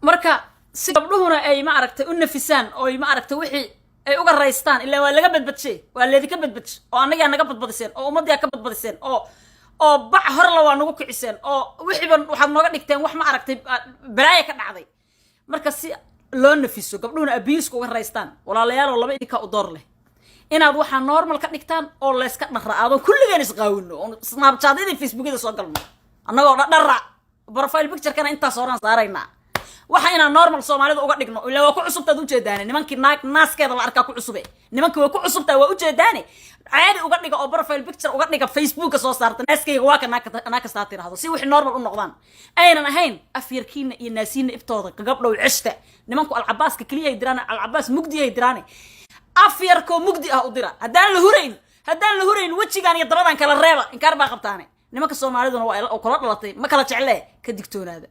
marka si gabdhuhuna ay ma aragtay u nafisaan oo ay ma aragtay wixii ay uga raystaan ilaa waa laga badbadshay waa leedika badbadshay oo anaga naga badbadiseen oo ummadii ka badbadiseen oo bac hor la waa nagu kiciseen oo wixiiban waxaad nooga dhigteen wax ma aragtay balaaya ka dhacday marka si loo nafiso gabdhuhuna abuse uga raystaan walaalayaal oo laba idinka u door leh inaad waxa normal ka dhigtaan oo la iska dharaado kulligeen isqaawino oo snapchat-yada facebookada soo galno annagoo dhara profile picture kana inta soo ran saarayna waxa ina normal Soomaalida uga dhigno ilaa waa ku cusubtaad u jeedaan nimankii naaskeeda la arkaa ku cusube nimankii waa ku cusubtaa waa u jeedaan caadi uga dhiga oo profile picture uga dhiga Facebook soo saarta naaskeyga waa kana ka saatiraado si wixii normal u noqdaan aynan ahayn afyarkiina iyo naasiina iftooda gabdhow cishta nimanku al-Abbaaska kaliya ay diraan al-Abbaas mugdi ay diraan afyarko mugdi ah u dira hadaan la hurayn wajigan iyo dabadan kala reeba in kaar baa qabtaane nimanka Soomaaliduna waa kala dhalatay ma kala jeclee ka digtoonaada